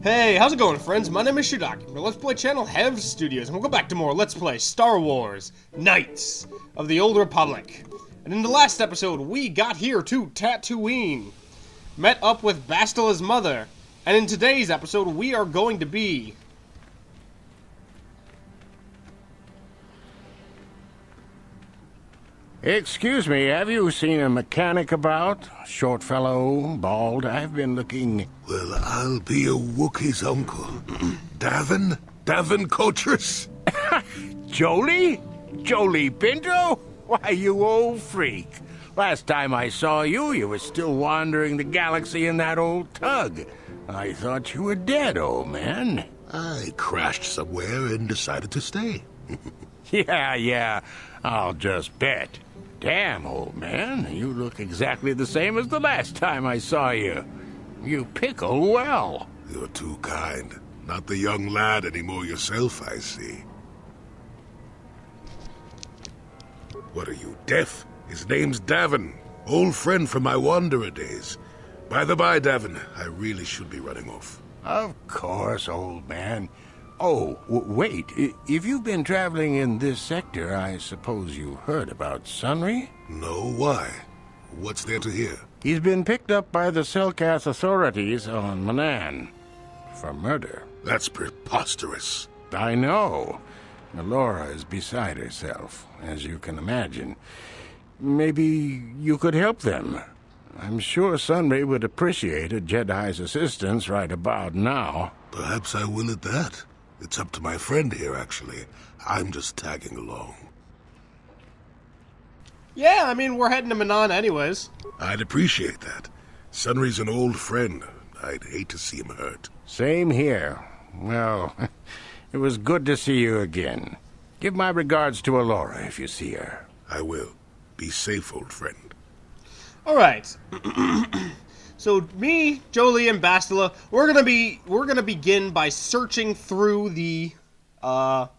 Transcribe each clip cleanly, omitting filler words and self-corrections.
Hey, how's it going, friends? My name is Shudak, from the Let's Play channel HalvedStudios, and welcome back to more Let's Play Star Wars Knights of the Old Republic. And in the last episode, we got here to Tatooine, met up with Bastila's mother, and in today's episode, we are going to be... Excuse me, have you seen a mechanic about? Short fellow, bald, I've been looking... Well, I'll be a Wookiee's uncle. Davin? Davin Coatress? Jolie? Jolie Pinto? Why, you old freak. Last time I saw you, you were still wandering the galaxy in that old tug. I thought you were dead, old man. I crashed somewhere and decided to stay. Yeah, I'll just bet. Damn, old man, you look exactly the same as the last time I saw you. You pickle well. You're too kind. Not the young lad anymore yourself, I see. What are you, deaf? His name's Davin. Old friend from my Wanderer days. By the by, Davin, I really should be running off. Of course, old man. Oh, wait. If you've been traveling in this sector, I suppose you heard about Sunry? No, why? What's there to hear? He's been picked up by the Selkath authorities on Manan for murder. That's preposterous. I know. Melora is beside herself, as you can imagine. Maybe you could help them. I'm sure Sunry would appreciate a Jedi's assistance right about now. Perhaps I will at that. It's up to my friend here, actually. I'm just tagging along. Yeah, I mean, we're heading to Manan anyways. I'd appreciate that. Sunry's an old friend. I'd hate to see him hurt. Same here. Well, it was good to see you again. Give my regards to Alora if you see her. I will. Be safe, old friend. Alright. So me, Jolie, and Bastila, we're gonna begin by searching through Tatooine.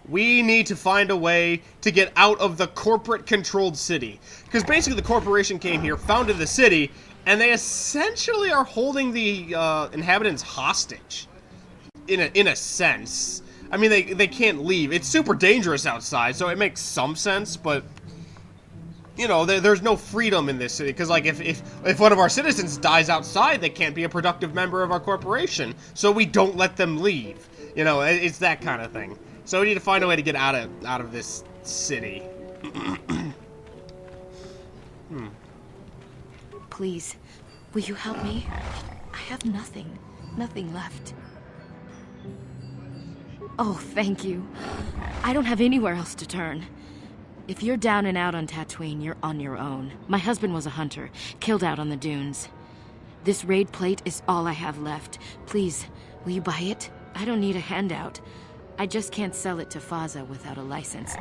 We need to find a way to get out of the corporate-controlled city. Because basically the corporation came here, founded the city, and they essentially are holding the inhabitants hostage. In a sense. I mean, they can't leave. It's super dangerous outside, so it makes some sense, but... You know, there's no freedom in this city, because, like, if one of our citizens dies outside, they can't be a productive member of our corporation, so we don't let them leave. You know, it's that kind of thing. So we need to find a way to get out of this city. Please, will you help me? I have nothing left. Oh, thank you. I don't have anywhere else to turn. If you're down and out on Tatooine, you're on your own. My husband was a hunter, killed out on the dunes. This raid plate is all I have left. Please, will you buy it? I don't need a handout. I just can't sell it to Faza without a license.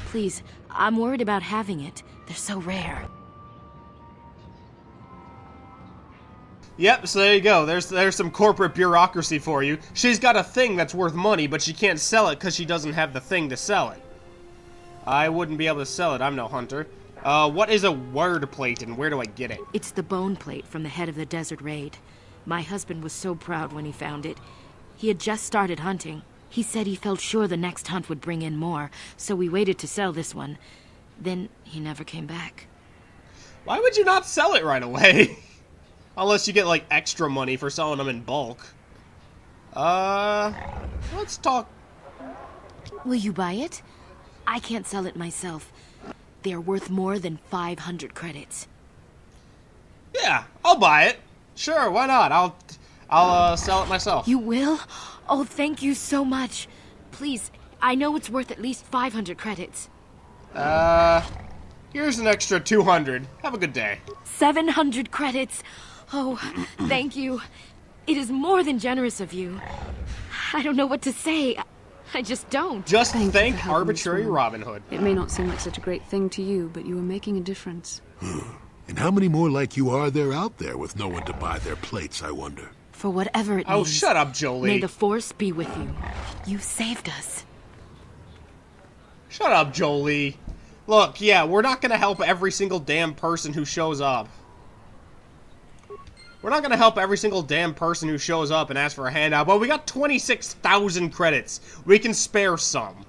Please, I'm worried about having it. They're so rare. Yep, so there you go. There's some corporate bureaucracy for you. She's got a thing that's worth money, but she can't sell it because she doesn't have the thing to sell it. I wouldn't be able to sell it. I'm no hunter. What is a word plate and where do I get it? It's the bone plate from the head of the desert raid. My husband was so proud when he found it. He had just started hunting. He said he felt sure the next hunt would bring in more, so we waited to sell this one. Then he never came back. Why would you not sell it right away? Unless you get, like, extra money for selling them in bulk. Let's talk... Will you buy it? I can't sell it myself. They're worth more than 500 credits. Yeah, I'll buy it. Sure, why not? I'll sell it myself. You will? Oh, thank you so much. Please, I know it's worth at least 500 credits. Here's an extra 200. Have a good day. 700 credits. Oh, thank you. It is more than generous of you. I don't know what to say. I just don't. Just Thank you thank for helping arbitrary us all. Robin Hood. It may not seem like such a great thing to you, but you are making a difference. And how many more like you are there out there with no one to buy their plates, I wonder? For whatever it Oh, means. shut up, Jolie. May the Force be with you. You saved us. Shut up, Jolie. Look, yeah, we're not gonna help every single damn person who shows up. We're not gonna help every single damn person who shows up and asks for a handout, but we got 26,000 credits. We can spare some.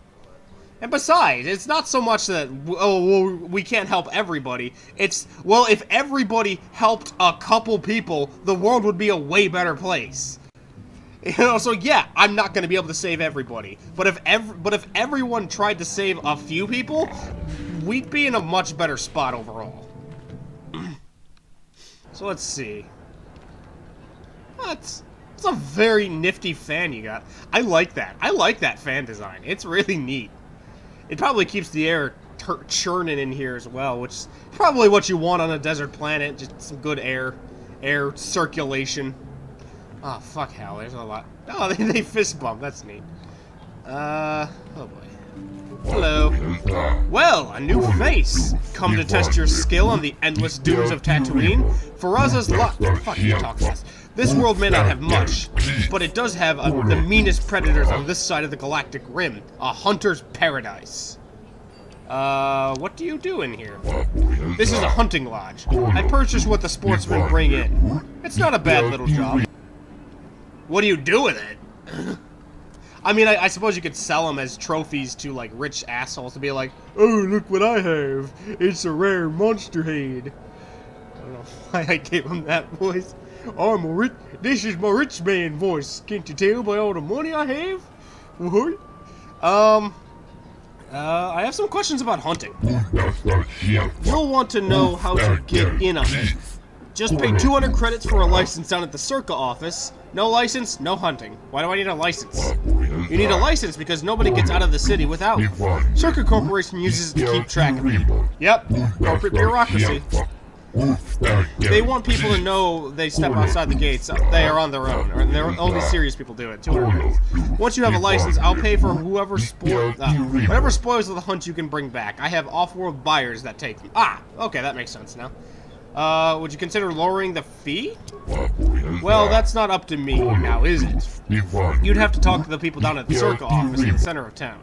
And besides, it's not so much that, oh, well, we can't help everybody. It's, well, if everybody helped a couple people, the world would be a way better place. You know, so yeah, I'm not going to be able to save everybody. But if everyone tried to save a few people, we'd be in a much better spot overall. So let's see. That's a very nifty fan you got. I like that. I like that fan design. It's really neat. It probably keeps the air churning in here as well, which is probably what you want on a desert planet. Just some good air circulation. Oh, fuck hell, there's a lot. Oh, they fist bump. That's neat. Oh boy. Hello. Well, a new face. Come to test your skill on the endless dunes of Tatooine? For us as luck. Fuck you, talk fast. This world may not have much, but it does have the meanest predators on this side of the galactic rim. A hunter's paradise. What do you do in here? This is a hunting lodge. I purchase what the sportsmen bring in. It's not a bad little job. What do you do with it? I mean, I suppose you could sell them as trophies to, like, rich assholes to be like, oh, look what I have. It's a rare monster head. I don't know why I gave him that voice. This is my rich man voice. Can't you tell by all the money I have? What? I have some questions about hunting. You'll want to know how to get in on it. Just pay 200 credits for a license down at the Circa office. No license, no hunting. Why do I need a license? You need a license because nobody gets out of the city without one. Circa Corporation uses it to keep track of people. Yep, corporate bureaucracy. They want people to know they step outside the gates. They are on their own, or only serious people do it. 200 credits. Once you have a license, I'll pay for whatever spoils of the hunt you can bring back. I have off-world buyers that take them. Ah, okay, that makes sense now. Would you consider lowering the fee? Well, that's not up to me now, is it? You'd have to talk to the people down at the Circa office in the center of town.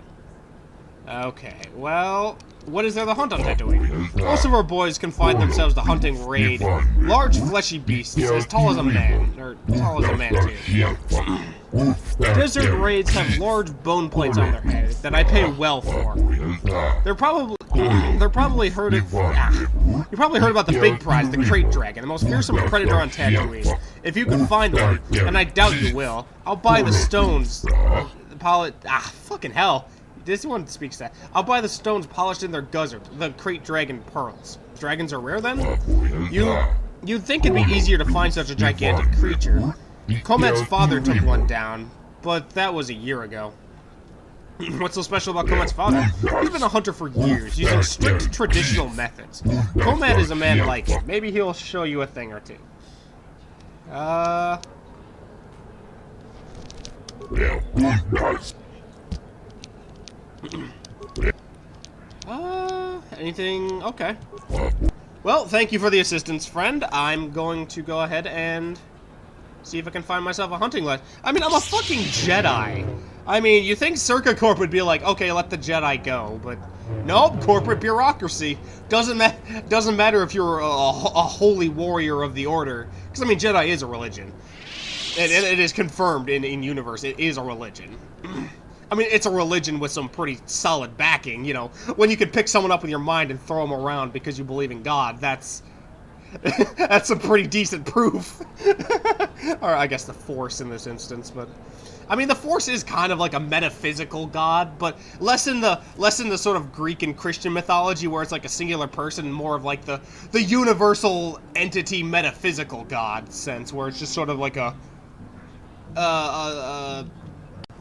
Okay, well, what is there to hunt on Tatooine? Most of our boys confine themselves to hunting raid. Large fleshy beasts, as tall as a man, or tall as a man too. Desert raids have large bone plates on their head that I pay well for. They're probably heard of. You probably heard about the big prize, the crate dragon, the most fearsome predator on Tatooine. If you can find one, and I doubt you will, I'll buy the stones. Fucking hell. This one speaks that. I'll buy the stones polished in their guzzard, the crate dragon pearls. Dragons are rare then? You'd think it'd be easier to find such a gigantic creature. Comet's father took one down, but that was a year ago. What's so special about Comet's father? He's been a hunter for years, using strict traditional methods. Comet is a man like him. Maybe he'll show you a thing or two. Anything? Okay. Well, thank you for the assistance, friend. I'm going to go ahead and see if I can find myself a hunting license. I mean, I'm a fucking Jedi. I mean, you think Circa Corp would be like, okay, let the Jedi go, but nope, corporate bureaucracy. Doesn't matter if you're a holy warrior of the Order. Because, I mean, Jedi is a religion. And it is confirmed in universe. It is a religion. I mean, it's a religion with some pretty solid backing, you know. When you could pick someone up with your mind and throw them around because you believe in God, that's some pretty decent proof. Or I guess the Force in this instance, but I mean, the Force is kind of like a metaphysical god, but less in the sort of Greek and Christian mythology where it's like a singular person, more of like the universal entity metaphysical god sense, where it's just sort of like a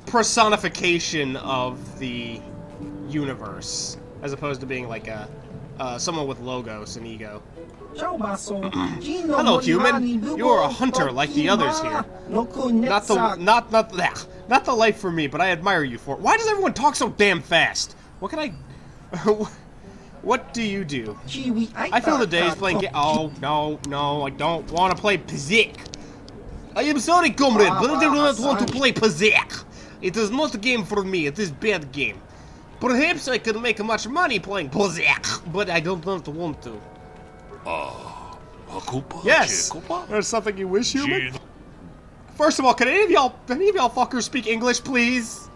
personification of the universe, as opposed to being like someone with logos and ego. Hello, human. You are a hunter like the others here. Not the life for me, but I admire you for it. Why does everyone talk so damn fast? What can I? What do you do? I fill the days playing Oh, no, I don't want to play Pzik. I am sorry, comrade, but I do not want to play Pzik. It is not a game for me, it is a bad game. Perhaps I could make much money playing Pzik, but I don't want to. Yes! There's something you wish, human? First of all, can any of y'all fuckers speak English, please?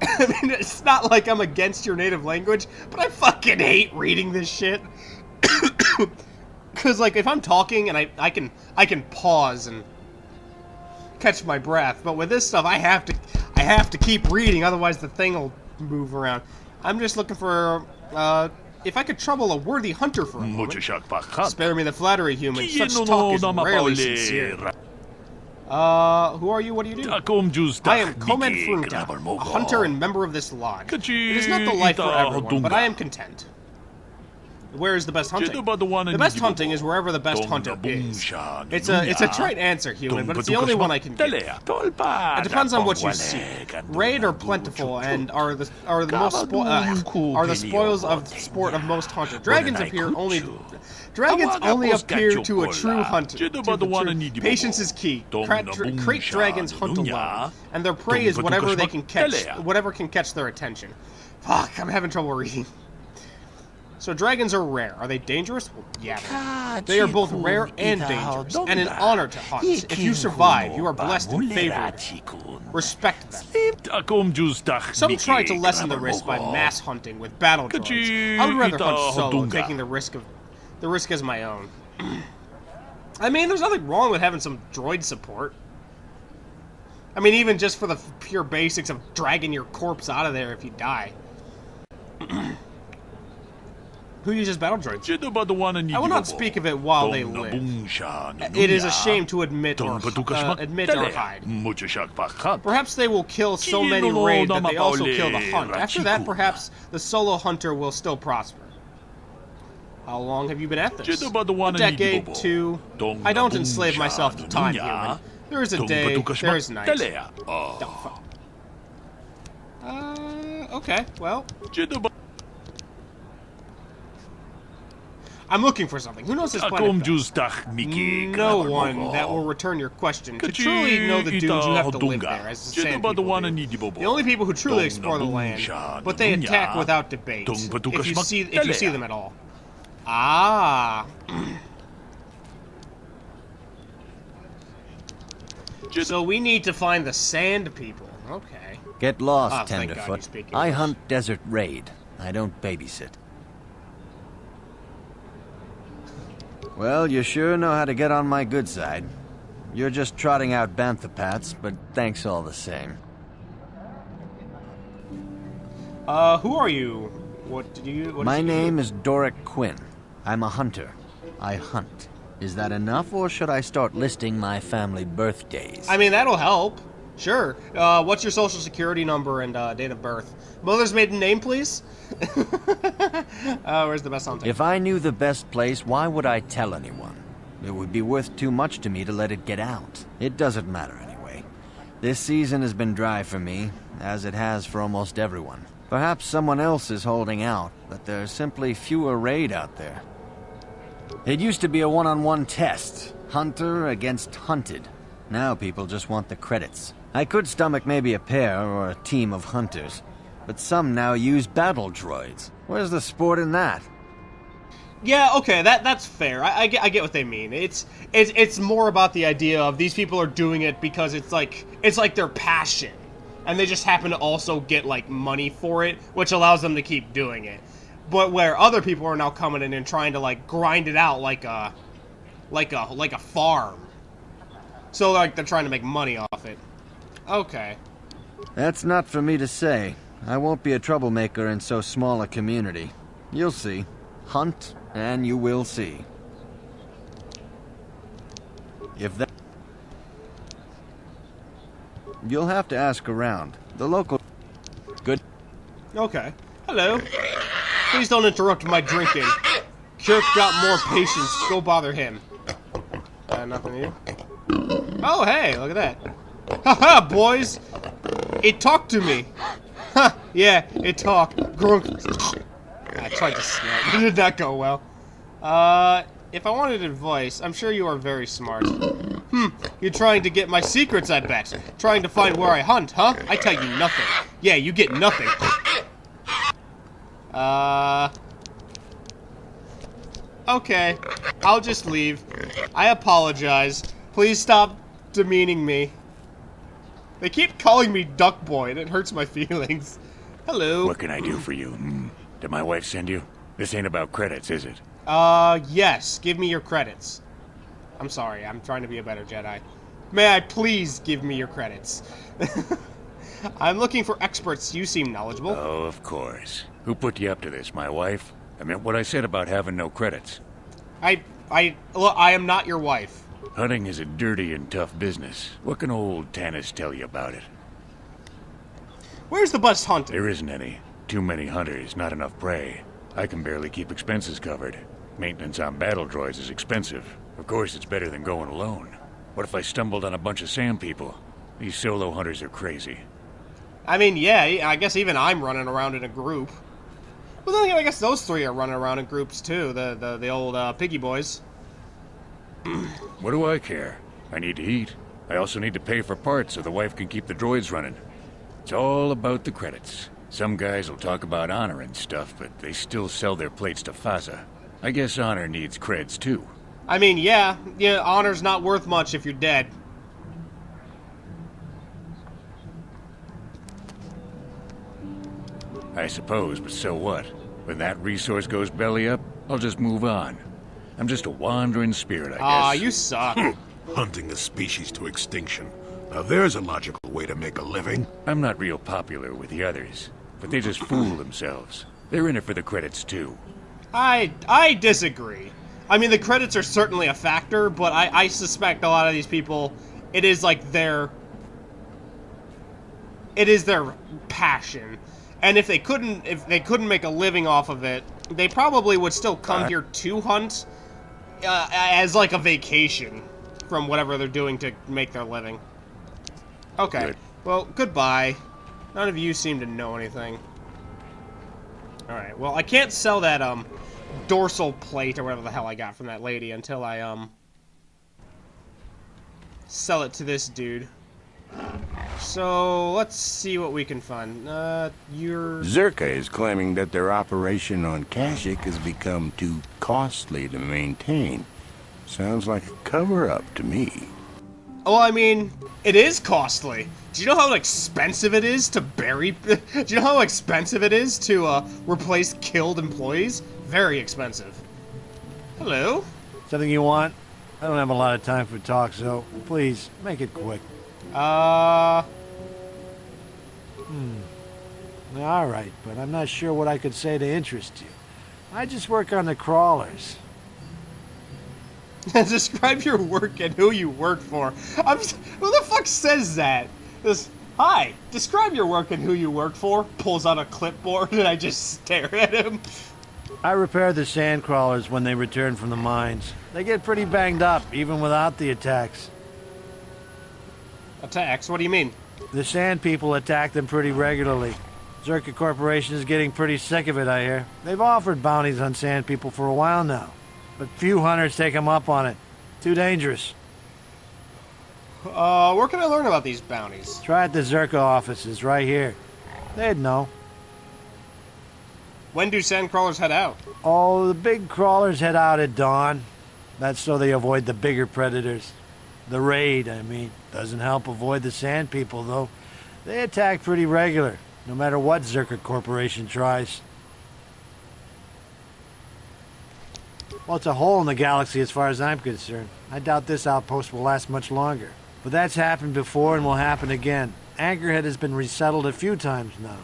I mean, it's not like I'm against your native language, but I fucking hate reading this shit. Cause like if I'm talking and I can pause and catch my breath, but with this stuff I have to keep reading, otherwise the thing will move around. I'm just looking for if I could trouble a worthy hunter for a moment. Spare me the flattery, human. Such talk is rarely sincere. Who are you? What do you do? I am Komen Frunta, a hunter and member of this lodge. It is not the life for everyone, but I am content. Where is the best hunting? The best hunting is wherever the best hunter is. It's a trite answer, human, but it's the only one I can give. It depends on what you seek. Raid are plentiful and are the spoils of sport of most hunters. Dragons only appear to a true hunter. Patience is key. Crate dragons hunt alone, and their prey is whatever they can catch. Whatever can catch their attention. Fuck, I'm having trouble reading. So dragons are rare. Are they dangerous? Well, yeah. They are both rare and dangerous, and an honor to hunt. If you survive, you are blessed and favored. Respect them. Some try to lessen the risk by mass hunting with battle droids. I would rather hunt solo, taking the risk as my own. I mean, there's nothing wrong with having some droid support. I mean, even just for the pure basics of dragging your corpse out of there if you die. Who uses battle droids? I will not speak of it while they live. It is a shame to admit or hide. Perhaps they will kill so many raid that they also kill the hunt. After that, perhaps the solo hunter will still prosper. How long have you been at this? A decade, 2. I don't enslave myself to time, human. There is a day, there is night. Okay, well. I'm looking for something. Who knows this planet best? No one that will return your question. To truly know the dunes, you have to live there, as the sand people do. The only people who truly explore the land, but they attack without debate, if you see them at all. Ah. So we need to find the sand people. Okay. Get lost, Tenderfoot. I hunt desert raid. I don't babysit. Well, you sure know how to get on my good side. You're just trotting out banthapats, but thanks all the same. Who are you? My name is Doric Quinn. I'm a hunter. I hunt. Is that enough, or should I start listing my family birthdays? I mean, that'll help. Sure. What's your social security number and date of birth? Mother's maiden name, please? Where's the best hunting? If I knew the best place, why would I tell anyone? It would be worth too much to me to let it get out. It doesn't matter anyway. This season has been dry for me, as it has for almost everyone. Perhaps someone else is holding out, but there's simply fewer raid out there. It used to be a one-on-one test. Hunter against hunted. Now people just want the credits. I could stomach maybe a pair or a team of hunters, but some now use battle droids. Where's the sport in that? Yeah, okay, that's fair. I get what they mean. It's more about the idea of these people are doing it because it's like their passion, and they just happen to also get like money for it, which allows them to keep doing it. But where other people are now coming in and trying to like grind it out like a farm. So like they're trying to make money off it. Okay. That's not for me to say. I won't be a troublemaker in so small a community. You'll see. Hunt, and you will see. If that... You'll have to ask around. The local... Good... Okay. Hello. Please don't interrupt my drinking. Kirk got more patience. Go bother him. Nothing here. Oh, hey, look at that. Haha, boys! It talked to me. Ha, yeah, it talked. Grunk. I tried to snap. It did not go well. If I wanted advice, I'm sure you are very smart. You're trying to get my secrets, I bet. Trying to find where I hunt, huh? I tell you nothing. Yeah, you get nothing. Okay, I'll just leave. I apologize. Please stop demeaning me. They keep calling me Duck Boy, and it hurts my feelings. Hello. What can I do for you? Did my wife send you? This ain't about credits, is it? Yes. Give me your credits. I'm sorry, I'm trying to be a better Jedi. May I please give me your credits? I'm looking for experts. You seem knowledgeable. Oh, of course. Who put you up to this, my wife? I meant what I said about having no credits. Look, I am not your wife. Hunting is a dirty and tough business. What can old Tanis tell you about it? Where's the best hunting? There isn't any. Too many hunters, not enough prey. I can barely keep expenses covered. Maintenance on battle droids is expensive. Of course, it's better than going alone. What if I stumbled on a bunch of sand people? These solo hunters are crazy. I mean, yeah, I guess even I'm running around in a group. Well, then again, I guess those three are running around in groups too, the old piggy boys. What do I care? I need to eat. I also need to pay for parts so the wife can keep the droids running. It's all about the credits. Some guys will talk about honor and stuff, but they still sell their plates to Faza. I guess honor needs creds too. I mean, yeah, honor's not worth much if you're dead. I suppose, but so what? When that resource goes belly up, I'll just move on. I'm just a wandering spirit, I guess. Aw, you suck. Hunting a species to extinction. Now there's a logical way to make a living. I'm not real popular with the others, but they just fool themselves. They're in it for the credits too. I disagree. I mean, the credits are certainly a factor, but I suspect a lot of these people, it is like their passion. And if they couldn't make a living off of it, they probably would still come here to hunt as like a vacation from whatever they're doing to make their living. Okay. Good. Well, goodbye. None of you seem to know anything. Alright, well, I can't sell that, dorsal plate or whatever the hell I got from that lady until I, sell it to this dude. So, let's see what we can find. Zerka is claiming that their operation on Kashyyyk has become too costly to maintain. Sounds like a cover-up to me. Oh, I mean, it is costly. Do you know how expensive it is to bury... Do you know how expensive it is to, replace killed employees? Very expensive. Hello? Something you want? I don't have a lot of time for talk, so please, make it quick. Alright, but I'm not sure what I could say to interest you. I just work on the crawlers. Describe your work and who you work for. Who the fuck says that? Hi, describe your work and who you work for. Pulls out a clipboard and I just stare at him. I repair the sand crawlers when they return from the mines. They get pretty banged up, even without the attacks. Attacks? What do you mean? The sand people attack them pretty regularly. Zerka Corporation is getting pretty sick of it, I hear. They've offered bounties on sand people for a while now, but few hunters take them up on it. Too dangerous. Where can I learn about these bounties? Try at the Zerka offices, right here. They'd know. When do sandcrawlers head out? Oh, the big crawlers head out at dawn. That's so they avoid the bigger predators. The raid, I mean. Doesn't help avoid the sand people, though. They attack pretty regular, no matter what Zerka Corporation tries. Well, it's a hole in the galaxy as far as I'm concerned. I doubt this outpost will last much longer. But that's happened before and will happen again. Anchorhead has been resettled a few times now.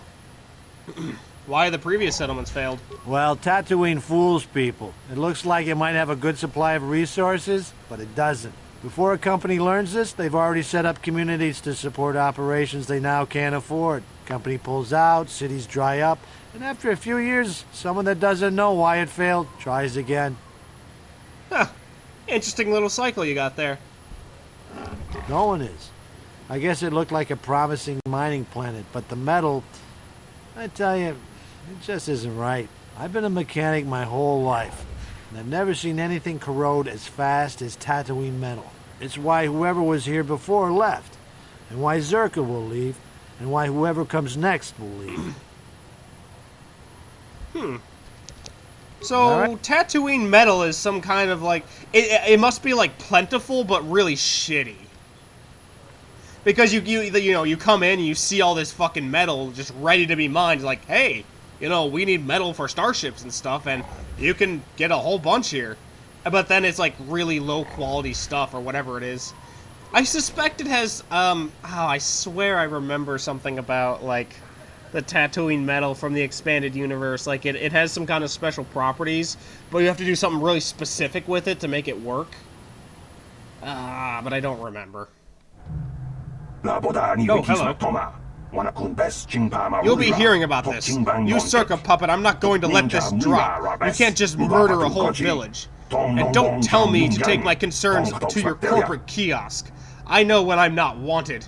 Why the previous settlements failed? Well, Tatooine fools people. It looks like it might have a good supply of resources, but it doesn't. Before a company learns this, they've already set up communities to support operations they now can't afford. Company pulls out, cities dry up, and after a few years, someone that doesn't know why it failed tries again. Huh. Interesting little cycle you got there. No one is. I guess it looked like a promising mining planet, but the metal, I tell you, it just isn't right. I've been a mechanic my whole life, and I've never seen anything corrode as fast as Tatooine metal. It's why whoever was here before left, and why Zerka will leave, and why whoever comes next will leave. So, Tatooine metal is some kind of like... It must be like plentiful, but really shitty. Because you come in and you see all this fucking metal just ready to be mined. Like, hey, we need metal for starships and stuff, and you can get a whole bunch here. But then it's like really low quality stuff or whatever it is. I suspect it has, I swear I remember something about, like, the Tatooine metal from the expanded universe. Like, it has some kind of special properties, but you have to do something really specific with it to make it work. But I don't remember. Oh, hello. You'll be hearing about this. You Circa puppet, I'm not going to let this drop. You can't just murder a whole village. And don't tell me to take my concerns to your corporate kiosk. I know when I'm not wanted.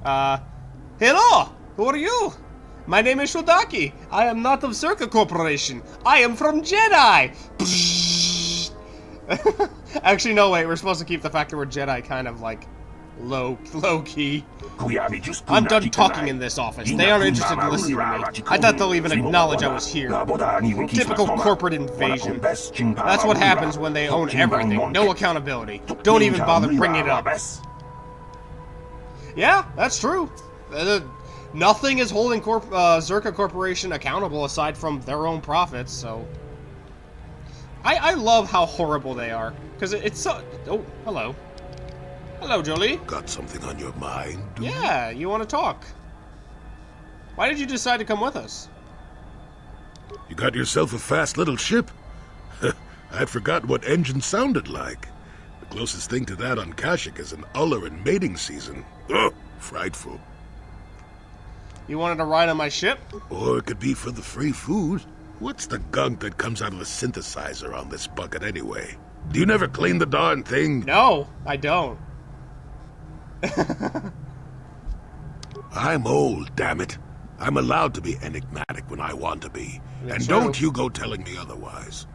Hello! Who are you? My name is Shodaki. I am not of Circa Corporation. I am from Jedi! Actually, no, wait, we're supposed to keep the fact that we're Jedi kind of, like, low-key. I'm done talking in this office. They aren't interested in listening to me. I thought they'll even acknowledge I was here. Typical corporate invasion. That's what happens when they own everything. No accountability. Don't even bother bringing it up. Yeah, that's true. Nothing is holding Zerka Corporation accountable aside from their own profits, so... I love how horrible they are. Because it's so... Oh, hello. Hello, Jolie. Got something on your mind? Yeah, you want to talk. Why did you decide to come with us? You got yourself a fast little ship. I'd forgotten what engine sounded like. The closest thing to that on Kashyyyk is an Ulleran mating season. Oh, frightful. You wanted to ride on my ship? Or it could be for the free food. What's the gunk that comes out of the synthesizer on this bucket anyway? Do you never clean the darn thing? No, I don't. I'm old, damn it. I'm allowed to be enigmatic when I want to be. That's and true. don't you go telling me otherwise.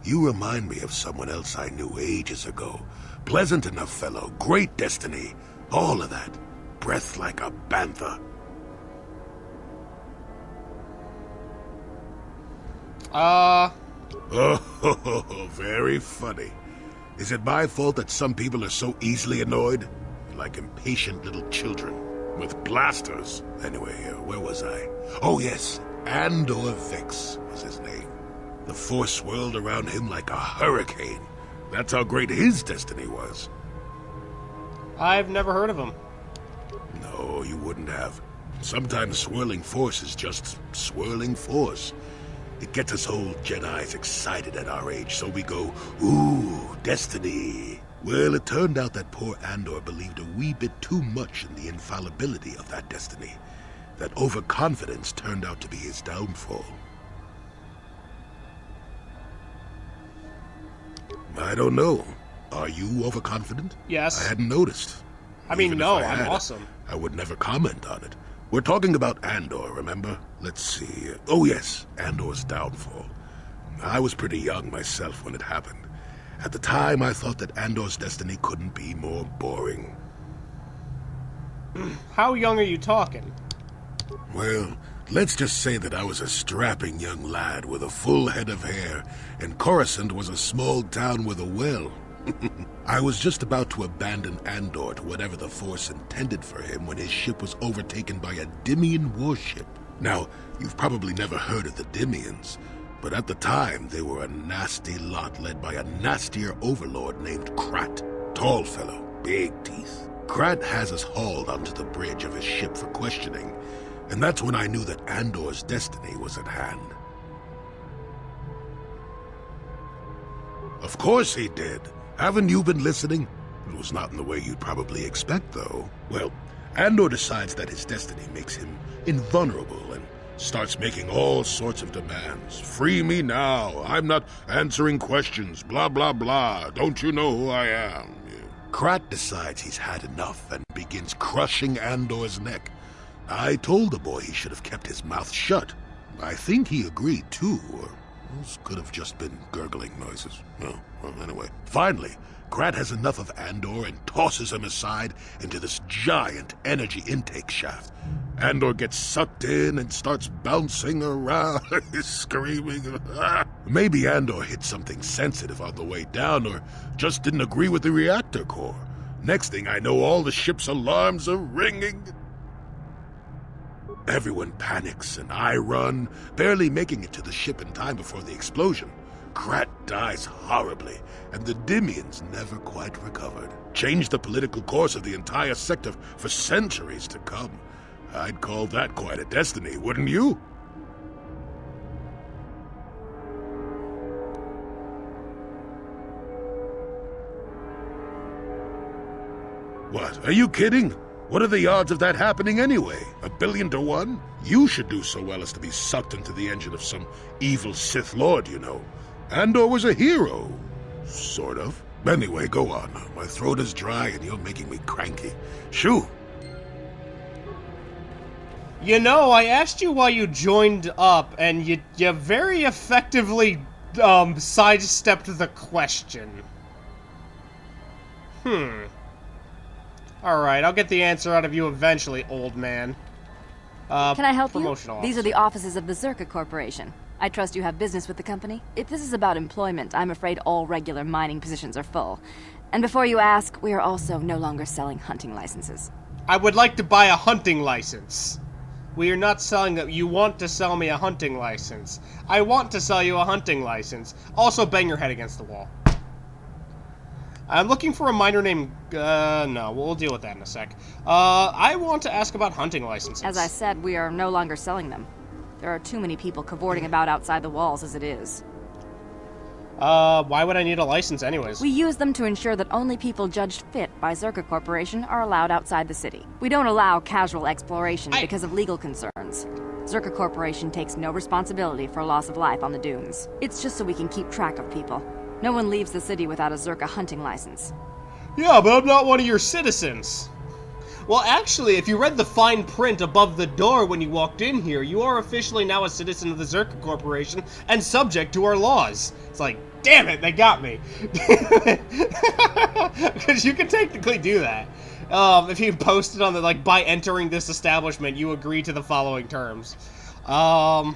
You remind me of someone else I knew ages ago. Pleasant enough fellow, great destiny, all of that. Breath like a bantha. Oh, very funny. Is it my fault that some people are so easily annoyed? Like impatient little children. With blasters. Anyway, where was I? Oh yes, Andor Vex was his name. The Force swirled around him like a hurricane. That's how great his destiny was. I've never heard of him. No, you wouldn't have. Sometimes swirling force is just swirling force. It gets us old Jedis excited at our age, so we go, ooh, destiny. Well, it turned out that poor Andor believed a wee bit too much in the infallibility of that destiny. That overconfidence turned out to be his downfall. I don't know. Are you overconfident? Yes. I hadn't noticed. I mean, Even if no, I I'm had, awesome. I would never comment on it. We're talking about Andor, remember? Let's see. Oh yes, Andor's downfall. I was pretty young myself when it happened. At the time, I thought that Andor's destiny couldn't be more boring. How young are you talking? Well, let's just say that I was a strapping young lad with a full head of hair, and Coruscant was a small town with a well. I was just about to abandon Andor to whatever the Force intended for him when his ship was overtaken by a Dimian warship. Now, you've probably never heard of the Dimians, but at the time they were a nasty lot led by a nastier overlord named Krat. Tall fellow, big teeth. Krat has us hauled onto the bridge of his ship for questioning, and that's when I knew that Andor's destiny was at hand. Of course he did. Haven't you been listening? It was not in the way you'd probably expect, though. Well, Andor decides that his destiny makes him invulnerable and starts making all sorts of demands. Free me now. I'm not answering questions. Blah, blah, blah. Don't you know who I am? Krat decides he's had enough and begins crushing Andor's neck. I told the boy he should have kept his mouth shut. I think he agreed, too, or Those could have just been gurgling noises. Oh, well, anyway. Finally, Grat has enough of Andor and tosses him aside into this giant energy intake shaft. Andor gets sucked in and starts bouncing around, screaming. Maybe Andor hit something sensitive on the way down, or just didn't agree with the reactor core. Next thing I know, all the ship's alarms are ringing. Everyone panics, and I run, barely making it to the ship in time before the explosion. Grat dies horribly, and the Dimians never quite recovered. Changed the political course of the entire sector for centuries to come. I'd call that quite a destiny, wouldn't you? What, are you kidding? What are the odds of that happening anyway? 1,000,000,000 to 1? You should do so well as to be sucked into the engine of some evil Sith Lord, you know. Andor was a hero. Sort of. Anyway, go on. My throat is dry and you're making me cranky. Shoo! You know, I asked you why you joined up, and you very effectively, sidestepped the question. Alright, I'll get the answer out of you eventually, old man. Can I help you? Promotional These are the offices of the Zerka Corporation. I trust you have business with the company. If this is about employment, I'm afraid all regular mining positions are full. And before you ask, we are also no longer selling hunting licenses. I would like to buy a hunting license. We are not selling that. You want to sell me a hunting license. I want to sell you a hunting license. Also, bang your head against the wall. I'm looking for a miner named... no, we'll deal with that in a sec. I want to ask about hunting licenses. As I said, we are no longer selling them. There are too many people cavorting about outside the walls as it is. Why would I need a license anyways? We use them to ensure that only people judged fit by Zerka Corporation are allowed outside the city. We don't allow casual exploration because of legal concerns. Zerka Corporation takes no responsibility for loss of life on the dunes. It's just so we can keep track of people. No one leaves the city without a Zerka hunting license. Yeah, but I'm not one of your citizens. Well, actually, if you read the fine print above the door when you walked in here, you are officially now a citizen of the Zerka Corporation and subject to our laws. It's like, damn it, they got me. Because you can technically do that. If you posted on the, like, by entering this establishment, you agree to the following terms. Well,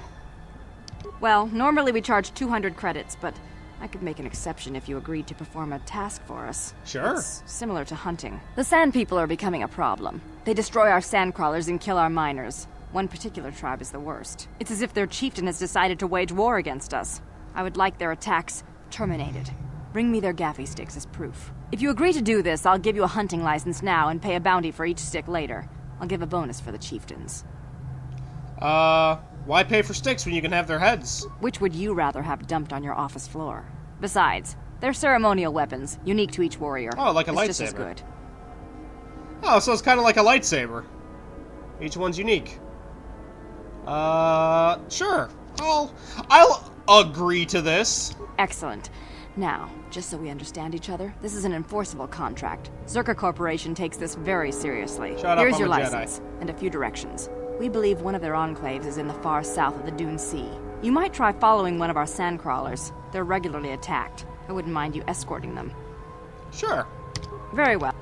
normally we charge 200 credits, but I could make an exception if you agreed to perform a task for us. Sure. It's similar to hunting. The sand people are becoming a problem. They destroy our sand crawlers and kill our miners. One particular tribe is the worst. It's as if their chieftain has decided to wage war against us. I would like their attacks terminated. Bring me their gaffy sticks as proof. If you agree to do this, I'll give you a hunting license now and pay a bounty for each stick later. I'll give a bonus for the chieftains. Why pay for sticks when you can have their heads? Which would you rather have dumped on your office floor? Besides, they're ceremonial weapons, unique to each warrior. Oh, like a lightsaber. Just as good. Oh, so it's kind of like a lightsaber. Each one's unique. Sure. I'll agree to this. Excellent. Now, just so we understand each other, this is an enforceable contract. Zerka Corporation takes this very seriously. Shut up, Here's I'm your a license, Jedi. and a few directions. We believe one of their enclaves is in the far south of the Dune Sea. You might try following one of our sand crawlers. They're regularly attacked. I wouldn't mind you escorting them. Sure. Very well.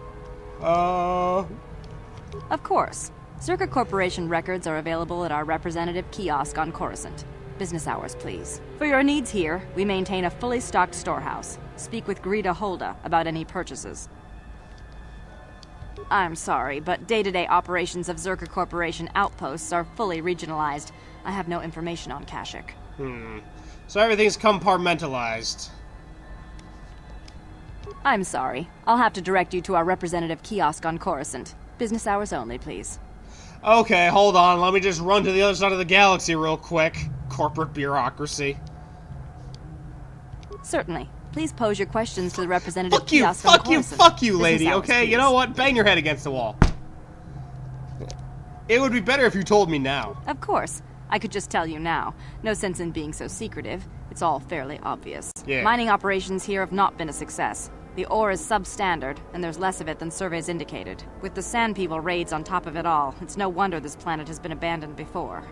Of course. Zerka Corporation records are available at our representative kiosk on Coruscant. Business hours, please. For your needs here, we maintain a fully stocked storehouse. Speak with Greta Holda about any purchases. I'm sorry, but day-to-day operations of Zerka Corporation outposts are fully regionalized. I have no information on Kashyyyk. So everything's compartmentalized. I'm sorry. I'll have to direct you to our representative kiosk on Coruscant. Business hours only, please. Okay, hold on. Let me just run to the other side of the galaxy real quick. Corporate bureaucracy. Certainly. Please pose your questions to the representative kiosk on Coruscant. Fuck you, lady, Business hours, okay? please. You know what? Bang your head against the wall. It would be better if you told me now. Of course. I could just tell you now. No sense in being so secretive. It's all fairly obvious. Yeah. Mining operations here have not been a success. The ore is substandard, and there's less of it than surveys indicated. With the Sand People raids on top of it all, it's no wonder this planet has been abandoned before.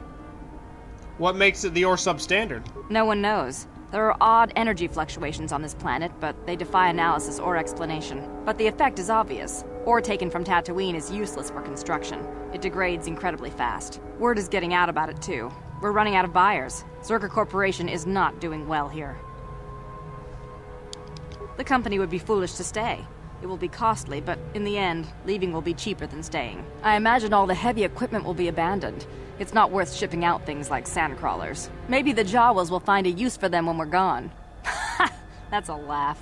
What makes it the ore substandard? No one knows. There are odd energy fluctuations on this planet, but they defy analysis or explanation. But the effect is obvious. Ore taken from Tatooine is useless for construction. It degrades incredibly fast. Word is getting out about it too. We're running out of buyers. Zerka Corporation is not doing well here. The company would be foolish to stay. It will be costly, but in the end, leaving will be cheaper than staying. I imagine all the heavy equipment will be abandoned. It's not worth shipping out things like sandcrawlers. Maybe the Jawas will find a use for them when we're gone. That's a laugh.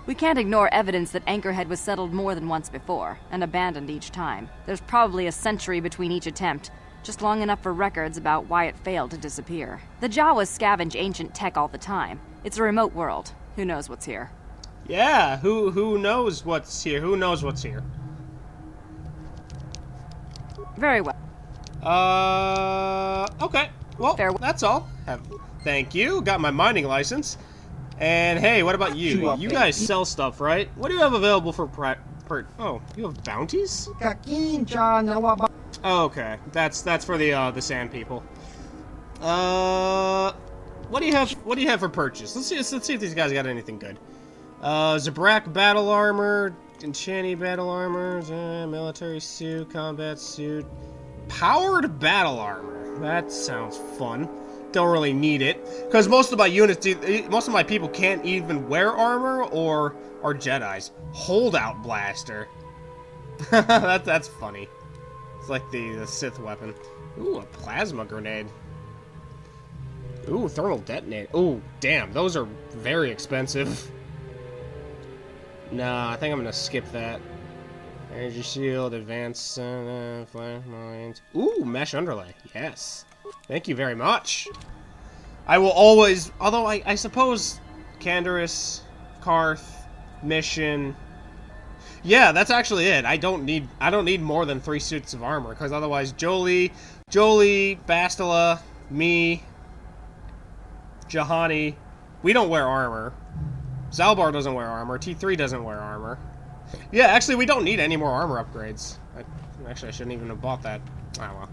We can't ignore evidence that Anchorhead was settled more than once before, and abandoned each time. There's probably a century between each attempt, just long enough for records about why it failed to disappear. The Jawas scavenge ancient tech all the time. It's a remote world. Who knows what's here? Yeah, who knows what's here? Who knows what's here? Very well. Okay. Well, that's all. Thank you. Got my mining license. And hey, what about you? You guys sell stuff, right? What do you have available for oh, you have bounties? Oh, okay. That's for the sand people. What do you have for purchase? Let's see if these guys got anything good. Zabrak battle armor, Enchantee battle armor, military suit, combat suit, powered battle armor. That sounds fun. Don't really need it because most of my units, most of my people can't even wear armor or are Jedis. Holdout blaster. That's funny. It's like the Sith weapon. Ooh, a plasma grenade. Ooh, thermal detonator. Ooh, damn, those are very expensive. Nah, I think I'm gonna skip that. Energy shield, advanced flash mines. Ooh, mesh underlay. Yes. Thank you very much. I will always, although I suppose Canderous, Karth, mission. Yeah, that's actually it. I don't need more than 3 suits of armor, because otherwise Jolie, Bastila, me, Jahani, we don't wear armor. Zalbar doesn't wear armor. T3 doesn't wear armor. Yeah, actually, we don't need any more armor upgrades. Actually, I shouldn't even have bought that. Oh, well.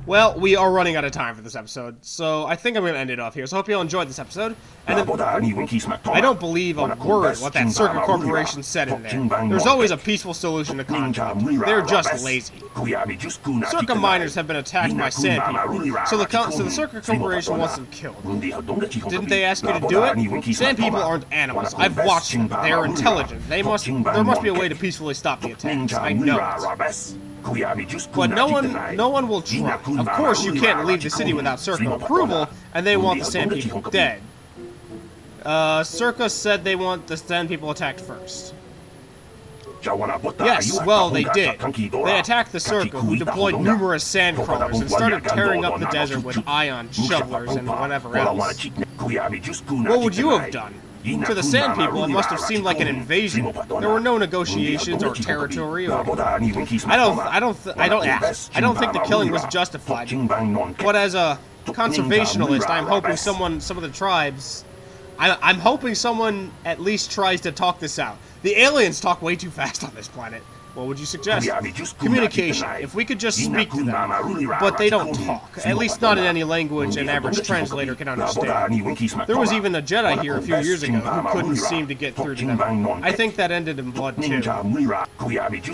Well, we are running out of time for this episode, so I think I'm going to end it off here. So I hope you all enjoyed this episode. And I don't believe a word what that Circuit Corporation said in there. There's always a peaceful solution to conflict. They're just lazy. Circuit miners have been attacked by sand people, so the Circuit Corporation wants them killed. Didn't they ask you to do it? Sand people aren't animals. I've watched them. They are intelligent. There must be a way to peacefully stop the attacks. I know it. But no one will try. Of course, you can't leave the city without Circa approval, and they want the Sand People dead. Circa said they want the Sand People attacked first. Yes, well, they did. They attacked the Circa, who deployed numerous sand crawlers and started tearing up the desert with ion shovelers and whatever else. What would you have done? To the Sand People, it must have seemed like an invasion. There were no negotiations or territory. I don't think the killing was justified. But as a conservationalist, I'm hoping some of the tribes, I'm hoping someone at least tries to talk this out. The aliens talk way too fast on this planet. What would you suggest? Communication. If we could just speak to them. But they don't talk. At least not in any language an average translator can understand. There was even a Jedi here a few years ago who couldn't seem to get through to them. I think that ended in blood too.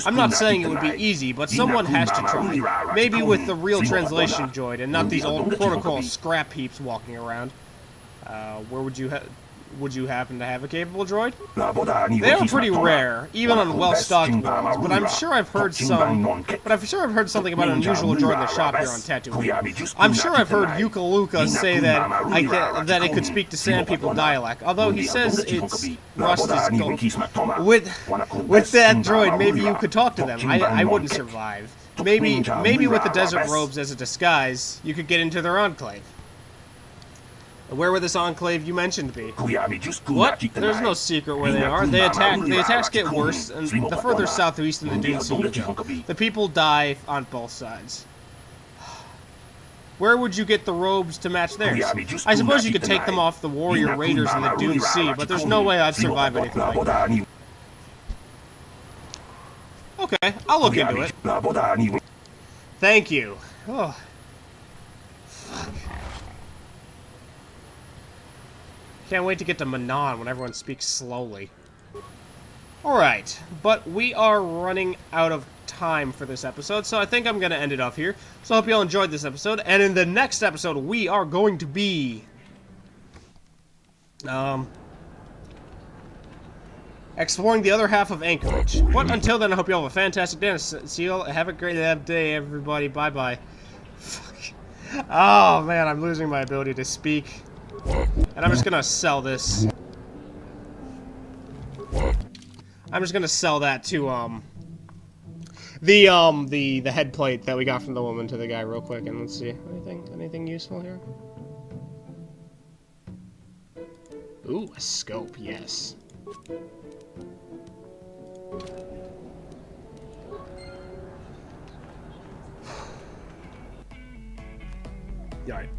I'm not saying it would be easy, but someone has to try. Maybe with the real translation droid and not these old protocol scrap heaps walking around. Where would you happen to have a capable droid? They are pretty rare, even on well-stocked worlds, but I'm sure I've heard something about an unusual droid in the shop here on Tatooine. I'm sure I've heard Yuka Luka say that it could speak to Sand People dialect, although he says its rust is gold. With that droid, maybe you could talk to them. I wouldn't survive. Maybe with the desert robes as a disguise, you could get into their enclave. Where would this enclave you mentioned be? What? There's no secret where they are. The attacks get worse, and the further southeast in the Dune Sea you go, the people die on both sides. Where would you get the robes to match theirs? I suppose you could take them off the warrior raiders in the Dune Sea, but there's no way I'd survive anything like that. Okay, I'll look into it. Thank you. Oh. Fuck. Can't wait to get to Manon when everyone speaks slowly. Alright, but we are running out of time for this episode, so I think I'm going to end it off here. So I hope you all enjoyed this episode, and in the next episode we are going to be... exploring the other half of Anchorage. But until then, I hope you all have a fantastic day. See you all. Have a great day, everybody. Bye-bye. Fuck. Oh, man, I'm losing my ability to speak. And I'm just gonna sell this. I'm just gonna sell that to, the head plate that we got from the woman to the guy real quick. And let's see. Anything useful here? Ooh, a scope, yes. Alright.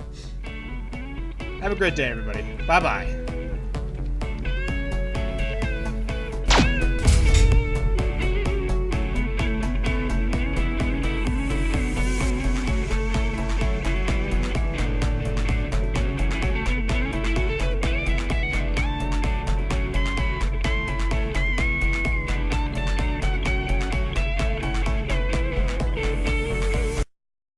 Have a great day, everybody. Bye-bye.